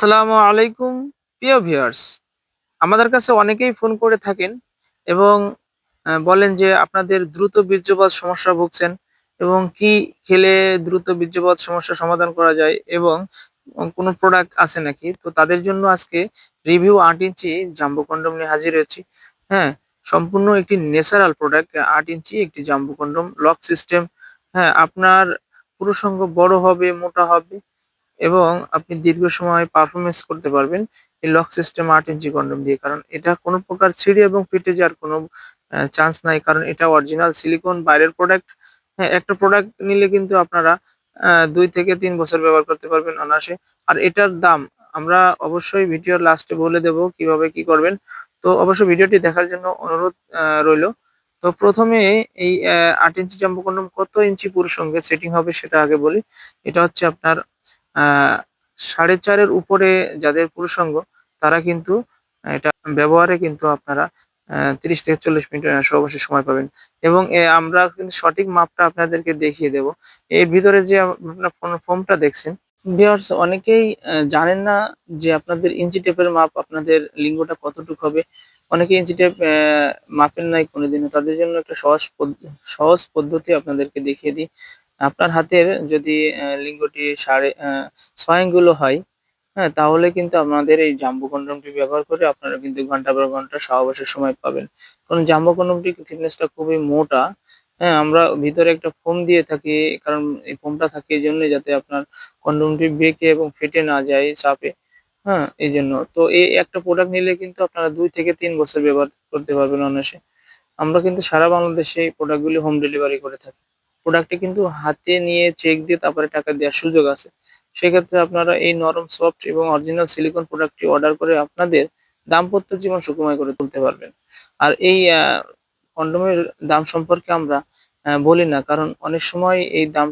আসসালামু আলাইকুম প্রিয় ভিউয়ার্স। আমাদের কাছে অনেকেই ফোন করে থাকেন এবং বলেন যে আপনাদের দ্রুত বীর্যপাত সমস্যা ভুগছেন এবং কি খেলে দ্রুত বীর্যপাত সমস্যার সমাধান করা যায় এবং কোনো প্রোডাক্ট আছে নাকি? তো তাদের জন্য আজকে রিভিউ ৮ ইঞ্চি জাম্বো কন্ডম নিয়ে হাজির হয়েছি। হ্যাঁ? সম্পূর্ণ একটি ন্যাচারাল প্রোডাক্ট ৮ ইঞ্চি একটি জাম্বো কন্ডম লক সিস্টেম। হ্যাঁ? আপনার পুরুষাঙ্গ বড় হবে, মোটা হবে এবং আপনি দীর্ঘ সময় পারফরম্যান্স করতে পারবেন এই লক সিস্টেম ৮ ইঞ্চি কন্ডম দিয়ে। কারণ এটা কোন প্রকার ছিঁড়ে এবং ফেটে যাওয়ার কোনো চান্স নাই। কারণ এটা অরিজিনাল সিলিকন বাইরের প্রোডাক্ট। হ্যাঁ, একটা প্রোডাক্ট নিলে কিন্তু আপনারা ২ থেকে ৩ বছর ব্যবহার করতে পারবেন অনায়াসে। আর এটার দাম আমরা অবশ্যই ভিডিওর লাস্টে বলে দেব কিভাবে কি করবেন। তো অবশ্যই ভিডিওটি দেখার জন্য অনুরোধ রইলো। তো ১ম এ এই ৮ ইঞ্চি জাম্বো কন্ডম কত ইঞ্চি পুরুষাঙ্গে সেটিং হবে সেটা আগে বলি। এটা হচ্ছে আপনার আ ৪.৫ এর উপরে যাদের পুরুষাঙ্গ তারা কিন্তু এটা ব্যবহারে কিন্তু আপনারা ৩০ থেকে ৪০ মিনিট অবশ্যই সময় পাবেন। এবং আমরা কিন্তু সঠিক মাপটা আপনাদেরকে দেখিয়ে দেব। এর ভিতরে যে আপনার ফোমটা দেখছেন, ভিউয়ার্স অনেকেই জানেন না যে আপনাদের ইঞ্চি টেপের মাপ আপনাদের লিঙ্গটা কতটুক হবে। অনেকে ইঞ্চি টেপ মাপেন নাই কোনদিনও। তাদের জন্য একটা সহজ পদ্ধতি আপনাদেরকে দেখিয়ে দিই। আপনার হাতের যদি লিঙ্গটি ৬.৫ আঙ্গুলও হয়, হ্যাঁ? তাহলে কিন্তু আমাদের এই জাম্বো কন্ডমটি ব্যবহার করে আপনারা কিন্তু ঘন্টার পর ঘন্টা সহবাসের সময় পাবেন। কারণ জাম্বো কন্ডমটির থিকনেসটা খুবই মোটা, হ্যাঁ? আমরা ভিতরে একটা ফোম দিয়ে থাকি কারণ এই ফোমটা থাকে এজন্যই যাতে আপনার কন্ডমটি বেঁকে এবং ফেটে না যায় চাপে, হ্যাঁ? এইজন্য। তো এই একটা প্রোডাক্ট নিলে কিন্তু আপনারা ২ থেকে ৩ বছর ব্যবহার করতে পারবেন অনায়াসে। আমরা কিন্তু সারা বাংলাদেশে এই প্রোডাক্টগুলি হোম ডেলিভারি করে থাকি। প্রোডাক্টটি কিন্তু হাতে নিয়ে চেক দিয়ে তারপরে টাকা দেওয়ার সুযোগ আছে। সেক্ষেত্রে আপনারা এই নরম, সফট এবং অরিজিনাল সিলিকন প্রোডাক্টটি অর্ডার করে আপনাদের দাম্পত্য জীবন সুখময় করে তুলতে পারবেন। আর এই কন্ডোমের দাম সম্পর্কে আমরা বলি না। কারণ অনেক সময় এই দাম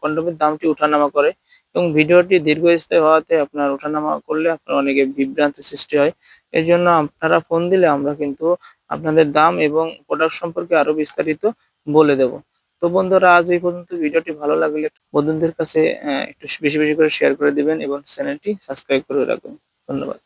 কন্ডোমের দামটি উঠানামা করে এবং ভিডিওটি দীর্ঘস্থায়ী হওয়াতে আপনার ওঠানামা করলে আপনার অনেকে বিভ্রান্তির সৃষ্টি হয়। এজন্য আপনারা ফোন দিলে আমরা কিন্তু আপনাদের দাম এবং প্রোডাক্ট সম্পর্কে আরো বিস্তারিত বলে দেব। তো বন্ধুরা আজ এই পর্যন্ত। ভিডিওটি ভালো লাগলে বন্ধুদের কাছে একটু বেশি করে শেয়ার করে দিবেন এবং চ্যানেলটি সাবস্ক্রাইব করে রাখবেন। ধন্যবাদ।